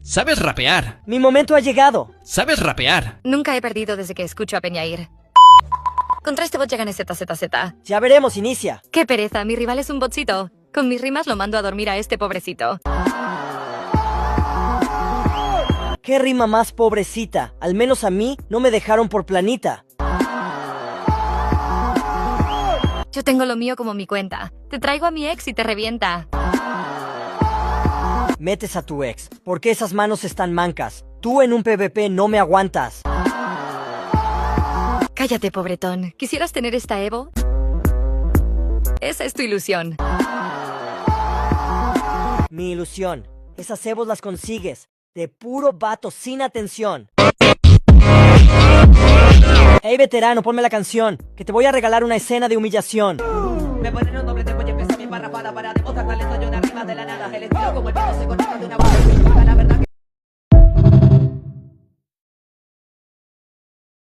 Sabes rapear. Mi momento ha llegado. Sabes rapear. Nunca he perdido desde que escucho a Peñair. Contra este bot ya gané ZZZ. Ya veremos, inicia. Qué pereza, mi rival es un botcito. Con mis rimas lo mando a dormir a este pobrecito. Qué rima más pobrecita. Al menos a mí no me dejaron por planita. Yo tengo lo mío como mi cuenta. Te traigo a mi ex y te revienta. Metes a tu ex. ¿Por qué esas manos están mancas? Tú en un PvP no me aguantas. Cállate, pobretón. ¿Quisieras tener esta Evo? Esa es tu ilusión. Mi ilusión. Esas Evos las consigues. De puro vato sin atención. Ey, veterano, ponme la canción. Que te voy a regalar una escena de humillación. Me ponen un doble de